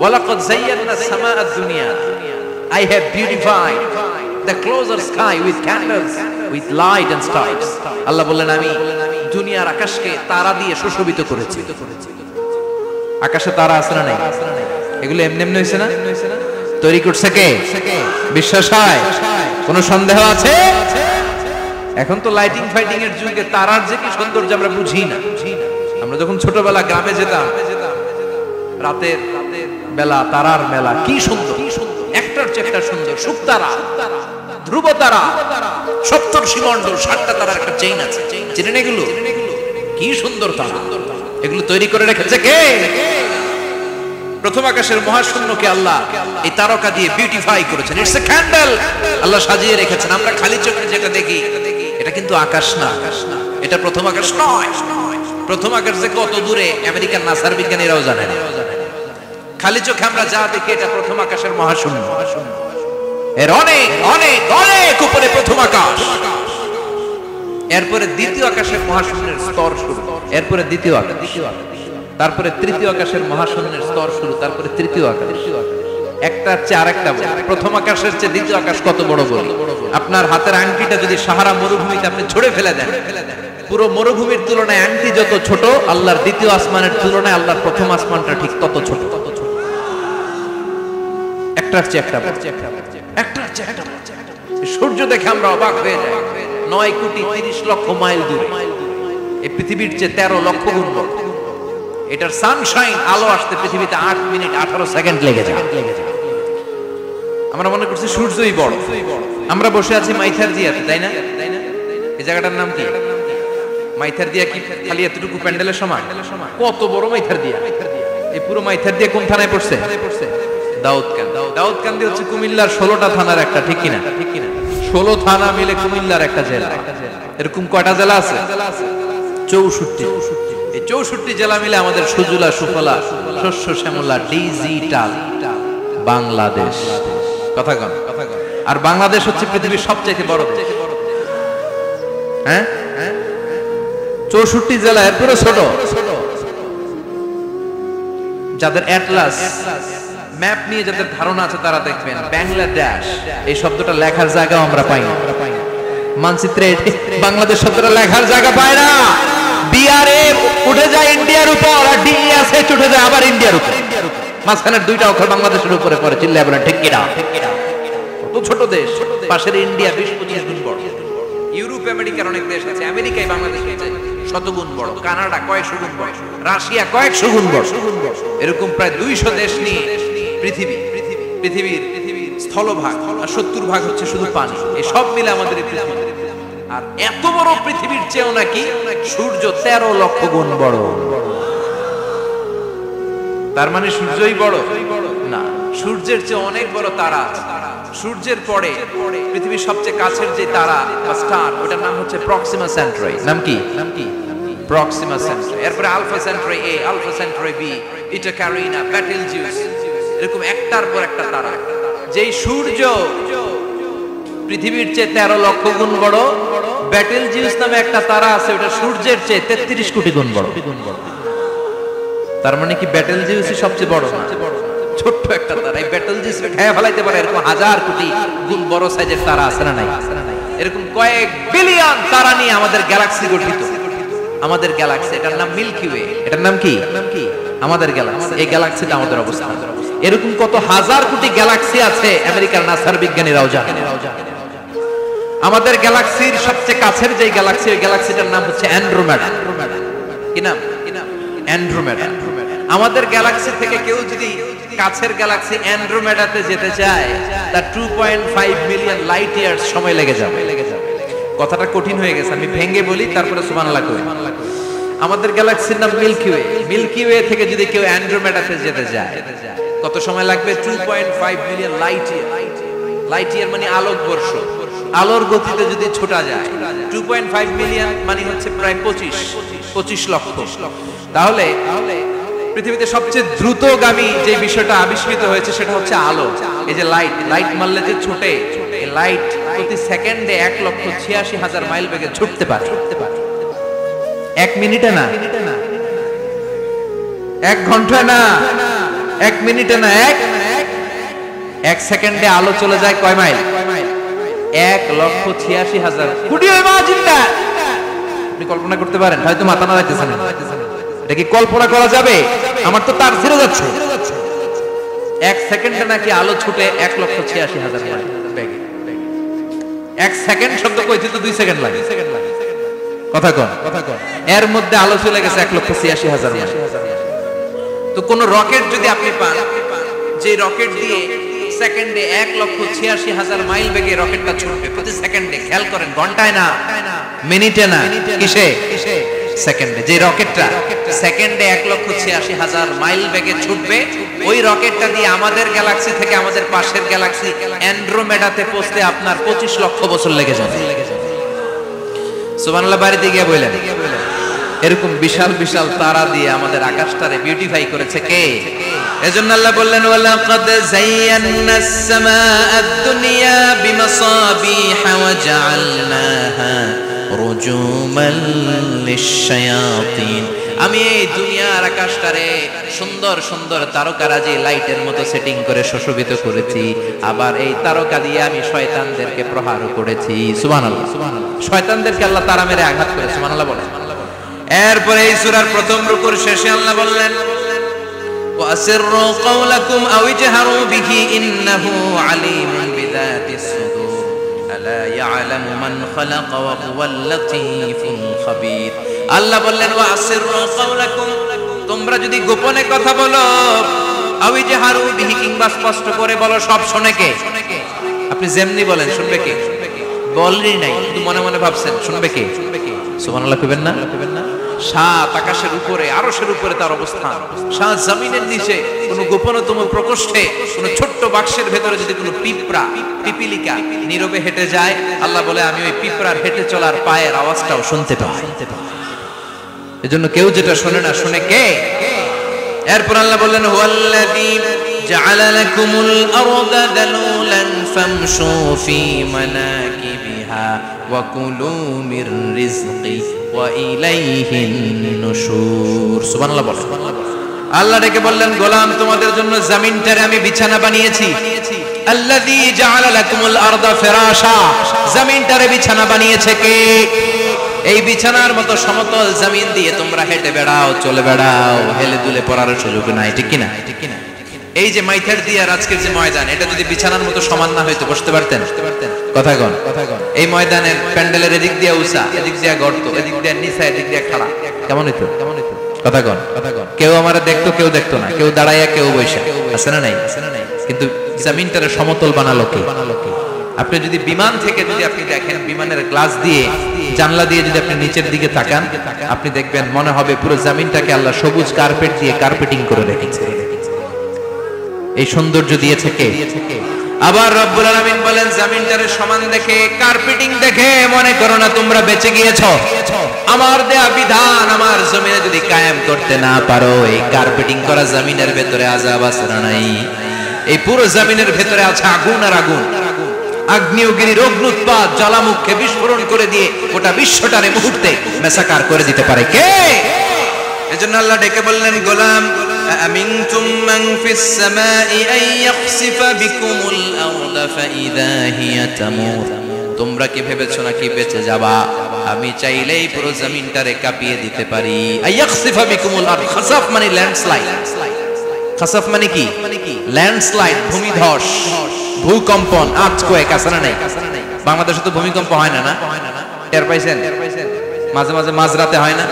ওয়ালাকাদ যায়্যানা সামাআদ দুনিয়া, I have beautified the closer sky with candles, with light and stars. আল্লাহ বললেন আমি দুনিয়ার আকাশকে তারা দিয়ে সুশোভিত করেছি। আকাশে তারা আছে না নাই? এগুলো এমনি এমনি হয়েছে না? তৈরি করছে কে? বিশ্বাস হয়? কোনো সন্দেহ আছে? এখন তো লাইটিং ফাইটিং এর যুগে তারার যে কি সৌন্দর্য আমরা বুঝি না। আমরা যখন ছোটবেলা গ্রামে যেতাম, রাতের বেলা তারার মেলা, কি সুন্দর, একটার চেয়ে একটা সুন্দর। শুকতারা, ধ্রুব তারা, সপ্তর্ষিমণ্ডল, 7টা তারার একটা চেইন আছে, চেনেন এগুলো? কি সুন্দর তারা! এগুলো তৈরি করে রেখেছে কে? প্রথম আকাশের মহাশূন্যকে আল্লাহ এই তারকা দিয়ে বিউটিফাই করেছেন। ইটস এ ক্যান্ডেল, আল্লাহ সাজিয়ে রেখেছেন। আমরা খালি চোখে যেটা দেখি এটা কিন্তু আকাশ না, এটা প্রথম আকাশ নয়। প্রথম আকাশ যে কত দূরে আমেরিকার নাসার বিজ্ঞানীরাও জানে না। খালি চোখে আমরা যা দেখি এটা প্রথম আকাশের মহাশূন্য, এর অনেক অনেক অনেক উপরে প্রথম আকাশ। এরপরে দ্বিতীয় আকাশের মহাশূন্যের স্তর শুরু, এরপরে দ্বিতীয় আকাশ, তারপরে তৃতীয় আকাশের মহাশূন্যের স্তর শুরু, তারপরে তৃতীয় আকাশ। একটা চেয়ে আরেকটা বড়। প্রথম আকাশের চেয়ে দ্বিতীয় আকাশ কত বড় বলি? আপনার হাতের আংটিটা যদি সাহারা মরুভূমিতে আপনি ছুঁড়ে ফেলে দেন, পুরো মরুভূমির তুলনায় আংটি যত ছোট, আল্লাহর দ্বিতীয় আসমানের তুলনায় আল্লাহর প্রথম আসমানটা ঠিক তত ছোট। একটার চেয়ে একটা, একটার চেয়ে একটা। সূর্য দেখে আমরা অবাক হয়ে যাই। 9 কোটি 30 লক্ষ মাইল দূরে, এই পৃথিবীর চেয়ে 13 লক্ষ গুণ বড়। এটার সানশাইন, আলো আসতে পৃথিবীতে 8 মিনিট 18 সেকেন্ড লেগে যায়। আমরা মনে করছি সূর্যই বড়। আমরা বসে আছি মাইথারদিয়াতে, তাই না? এই জায়গাটার নাম কি? মাইথারদিয়া কি খালি এতটুকু প্যান্ডেলের সমান? কত বড় মাইথারদিয়া! এই পুরো মাইথারদিয়া কোন থানায় পড়ছে? দাউদকান্দি। দাউদকান্দি হচ্ছে কুমিল্লার 16টা থানার একটা, ঠিক কিনা? 16 থানা মিলে কুমিল্লার একটা জেলা। এরকম কয়টা জেলা আছে? 64। এই 64 জেলা মিলে আমাদের সুজলা সুফলা শস্য শ্যামলা ডিজিটাল বাংলাদেশ। কথা কন। আর বাংলাদেশ হচ্ছে পৃথিবীর সবচেয়ে বড় দেশ। হ্যাঁ, 64 জেলা, এরপরে ছোট। যাদের অ্যাটলাস ম্যাপ নিয়ে যাদের ধারণা আছে তারা দেখবেন বাংলাদেশ এই শব্দটা লেখার জায়গাও আমরা পাই না। মানচিত্রে বাংলাদেশ শব্দটা লেখার জায়গা পায় না। বিআরএ উঠে যায় ইন্ডিয়ার উপর, আর ডিএসএ উঠে যায় আবার ইন্ডিয়ার উপর। মাঝখানের 2টা অক্ষর বাংলাদেশের উপরে পড়ে। চিল্লায় বলেন ঠিক কিনা? কত ছোট দেশ। পাশের ইন্ডিয়া 20-25 গুণ বড়। ইউরোপ আমেরিকার অনেক দেশ আছে, আমেরিকায় বাংলাদেশের চেয়ে শতগুণ বড়। কানাডা কয়েকশো গুণ বড়, রাশিয়া কয়েকশো গুণ বড়। এরকম প্রায় 200 দেশ নিয়ে পৃথিবীর স্থলভাগ, আর 70% হচ্ছে শুধু পানি। এই সব মিলে আমাদের পৃথিবী। আর এত বড় পৃথিবীর চেয়েও নাকি সূর্য 13 লক্ষ গুণ বড়। তার মানে সূর্যই বড় না, সূর্যের চেয়ে অনেক বড় তারা আছে। সূর্যের পরে পৃথিবীর সবচেয়ে কাছের যে তারা বা স্টার, ওটার নাম হচ্ছে প্রক্সিমা সেন্ট্রারি। নাম কি? প্রক্সিমা সেন্ট্রারি। এরপরে আলফা সেন্ট্রারি এ, আলফা সেন্ট্রারি বি, ইটা ক্যারিনা, বেটেলজিউস, এরকম একটার পর একটা তারা। যেই সূর্য পৃথিবীর চেয়ে 13 লক্ষ গুণ বড়, বেটেলজিউস নামে একটা তারা আছে, ওটা সূর্যের চেয়ে 33 কোটি গুণ বড়। তার মানে কি বেটেলজিউসই সবচেয়ে বড় না? ছোট্ট একটা তারা। এই বেটেলজিউসকে খেয়ে ফেলাইতে পারে এরকম 1000 কোটি গুণ বড় সাইজের তারা আছে না নাই? এরকম কয়েক বিলিয়ন তারা নিয়ে আমাদের গ্যালাক্সি গঠিত। আমাদের গ্যালাক্সি, এটার নাম মিল্কি ওয়ে। এটার নাম কি? আমাদের গ্যালাক্সি। এই গ্যালাক্সিতে আমাদের অবস্থান। এরকম কত হাজার কোটি গ্যালাক্সি আছে আমেরিকার নাসার বিজ্ঞানীরাও জানে। আমাদের গ্যালাক্সির সবচেয়ে কাছের যে গ্যালাক্সি, ওই গ্যালাক্সিটার নাম হচ্ছে অ্যান্ড্রোমেডা। কি নাম? অ্যান্ড্রোমেডা। আমাদের গ্যালাক্সি থেকে কেউ যদি কাছের গ্যালাক্সি অ্যান্ড্রোমেডাতে যেতে চায়, তার 2.5 মিলিয়ন লাইট ইয়ার্স সময় লেগে যাবে। কথাটা কঠিন হয়ে গেছে, আমি ভেঙে বলি, তারপরে সুবহানাল্লাহ কই। আমাদের গ্যালাক্সির নাম মিল্কি ওয়ে। মিল্কি ওয়ে থেকে যদি কেউ অ্যান্ড্রোমেডাতে যেতে যায়, কত সময় লাগবে? 2.5 million light year. Light year মানে আলোকবর্ষ। আলোর গতিতে যদি ছোটা যায়, 2.5 মিলিয়ন মানে হচ্ছে প্রায় 25 লক্ষ। তাহলে পৃথিবীতে সবচেয়ে দ্রুতগামী যে বিষয়টা আবিষ্কৃত হয়েছে সেটা হচ্ছে আলো। এই যে লাইট মারলে যে ছোটে, এই লাইট প্রতি সেকেন্ডে 1,86,000 মাইল বেগে ছুটতে পারে। 1 মিনিটে না, 1 ঘন্টায় না, এক মিনিটে না, এক সেকেন্ডে আলো চলে যায় কয় মাইল? 1,86,000 কোটি মাইল চিন্তা। আপনি কল্পনা করতে পারেন? হয়তো মাথা নাড়াইতেছেন। এটা কি কল্পনা করা যাবে? আমার তো তার ছিঁড়ে যাচ্ছে। এক সেকেন্ডে নাকি আলো ছুটে 1,86,000 মাইল বেগে। এক সেকেন্ড শব্দ কইতে তো 2 সেকেন্ড লাগে। কথা কন। এর মধ্যে আলো চলে গেছে 1,86,000 মাইল। তো কোন রকেট যদি আপনি পান, যে রকেট দিয়ে সেকেন্ডে 1,86,000 মাইল বেগে রকেটটা ছুটবে প্রতি সেকেন্ডে, খেয়াল করেন, ঘন্টায় না, মিনিটে না, কিসে? সেকেন্ডে। যে রকেটটা সেকেন্ডে 1,86,000 মাইল বেগে ছুটবে, ওই রকেটটা দিয়ে আমাদের গ্যালাক্সি থেকে আমাদের পাশের গ্যালাক্সি অ্যান্ড্রোমেডাতে পৌঁছতে আপনার 25 লক্ষ বছর লেগে যাবে। সুবহানাল্লাহ। বাড়িতে গিয়ে বললেন, এরকম বিশাল বিশাল তারা দিয়ে আমাদের আকাশটারে বিউটিফাই করেছে কে? এজন্য আল্লাহ বললেন, ওয়ালাকাদ যায়্যানাস সামাআদ দুনিয়া বিমাসাবিহা ওয়া জাআলনাহা রুজুমান লিশ-শায়াতিন। আমি এই দুনিয়ার আকাশটারে সুন্দর সুন্দর তারকারাজি লাইটের মতো সেটিং করে সুশোভিত করেছি। আবার এই তারকা দিয়ে আমি শয়তানদেরকে প্রহার করেছি। সুবহানাল্লাহ। শয়তানদেরকে আল্লাহ তারা মেরে আঘাত করেছে। সুবহানাল্লাহ বলেন। এরপরে এই সূরার প্রথম রুকুর শেষে আল্লাহ বললেন, ওয়াসিররু কাওলাকুম আও ইজহারু বিহি ইন্নাহু আলিমুন বিযাতিস সুদূর আলা ইয়ালামু মান খালাকা ওয়া হুয়াল লাতীফুল খাবীর। আল্লাহ বললেন, ওয়াসিররু কাওলাকুম, তোমরা যদি গোপনে কথা বলো, আও ইজহারু বিহি, কিংবা স্পষ্ট করে বলো, সব শুনে কে? আপনি যেমনি বলেন শুনবে কে? বলেনই নাই, কিন্তু মনে মনে ভাবছেন শুনবে কে? সুবহানাল্লাহ কইবেন না? সাত আকাশের উপরে, আরশের উপরে তার অবস্থান, সাত জমিনের নিচে কোন গোপনতম প্রকোষ্ঠে, কোন ছোট্ট বাক্সের ভেতরে যদি কোনো পিঁপড়া, পিপিলিকা নীরবে হেঁটে যায়, আল্লাহ বলে আমি ওই পিঁপড়ার হেঁটে চলার পায়ের আওয়াজটাও শুনতে পাই। এজন্য কেউ যেটা শোনে না, শুনে কে? এরপর আল্লাহ বললেন, হুয়াল্লাযী জাআলা লাকুমুল আরদা যালুলান ফামশু ফি মানাকিবিহা ওয়া কুলু মির রিজকি ওয়া ইলাইহিন নুশুর। সুবহানাল্লাহ বলেন। আল্লাহ ডেকে বললেন, গোলাম, তোমাদের জন্য জমিনটারে আমি বিছানা বানিয়েছি। আল্লাযী জাআলা লাকুমুল আরদা ফিরাশা, জমিনটারে বিছানা বানিয়েছে কে? এই বিছানার মতো সমতল জমিন দিয়ে তোমরা হেঁটে বেড়াও, চলে বেড়াও, হেলে দুলে পড়ার সুযোগ নাই, ঠিক কিনা? এই যে মাইথার দিয়ে আর আজকের যে ময়দান, এটা যদি বিছানার মতো সমান না হইতো বসতে পারতেন? কথা কন। এই ময়দানের প্যান্ডেলের এদিক দিয়ে উঁচা, এদিক দিয়ে গর্ত, এদিক দিয়ে নিচা, এদিক দিয়ে খাড়া, কেমন হইতো? কথা কন। কেউ আমারে দেখতো, কেউ দেখতো না, কেউ দাঁড়াইয়া, কেউ বৈশা, আছে না নাই? কিন্তু জমিনটারে সমতল বানালো কে? আপনি যদি বিমান থেকে যদি আপনি দেখেন, বিমানের গ্লাস দিয়ে, জানলা দিয়ে যদি আপনি নিচের দিকে তাকান, আপনি দেখবেন মনে হবে পুরো জমিনটাকে আল্লাহ সবুজ কার্পেট দিয়ে কার্পেটিং করে রেখেছে। এই সৌন্দর্য দিয়েছে কে? আবার রব্বুল আলামিন বলেন, জমিনটারে সমান দেখে, কার্পেটিং দেখে মনে করো না তোমরা বেঁচে গিয়েছো। আমার দেয়া বিধান আমার জমিনে যদি কায়েম করতে না পারো, এই কার্পেটিং করা জমিনের ভেতরে আযাব আছে না নাই? এই পুরো জমিনের ভেতরে আছে আগুন আর আগুন। আগ্নেয়গিরির অগ্নুৎপাত, জ্বালামুখে বিস্ফোরণ করে দিয়ে গোটা বিশ্বটারে মুহূর্তে মেসাকার করে দিতে পারে কে? এজন্য আল্লাহ ডেকে বললেন, গোলাম, আমিনতুম মান ফিস সামাই আন ইয়াখসিফা বিকুমুল আরদা ফাইযা হিয়া তামুর। তোমরা কি ভেবেছো নাকি বেঁচে যাবা? আমি চাইলেই পুরো জমিনটারে কাঁপিয়ে দিতে পারি। আন ইয়াখসিফা বিকুমুল আরদ, খাসাফ মানে ল্যান্ডস্লাইড। খাসাফ মানে কি? ল্যান্ডস্লাইড, ভূমিধস, ভূকম্পন, আর্থকোয়েক, আছে না নাই? বাংলাদেশে তো ভূমিকম্প হয় না, না? টের পাইছেন? মাঝে মাঝে মাঝরাতে হয় না?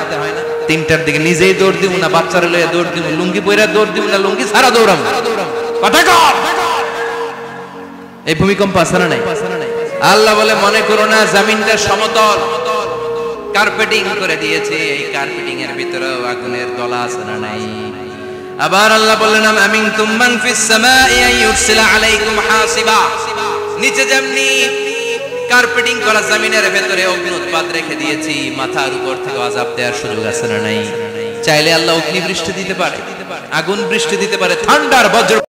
3টার দিকে নিজেই দৌড় দিব না, বাচ্চারা লইয়া দৌড় দিব, লুঙ্গি পইরা দৌড় দিব না, লুঙ্গি ছাড়া দৌড়াম। কথা কর। এই ভূমিকম্প আছে না নাই? আল্লাহ বলে, মনে করো না জমিনটা সমতল, কার্পেটিং করে দিয়েছে। এই কার্পেটিং এর ভিতরে আগুনের গলা আছে না নাই? আবার আল্লাহ বললেন, আমিনতুম মান ফিস সামাই আন ইউরসিলা আলাইকুম হাসিবা। নিচে যেমনি কার্পেটিং করা জমিনের ভেতরে অগ্নুৎপাত রেখে দিয়েছি, মাথার উপর থেকে আযাব দেওয়ার সুযোগ আছে না নাই? চাইলে আল্লাহ অগ্নি বৃষ্টি দিতে পারে, আগুন বৃষ্টি দিতে পারে, ঠান্ডার বজ্র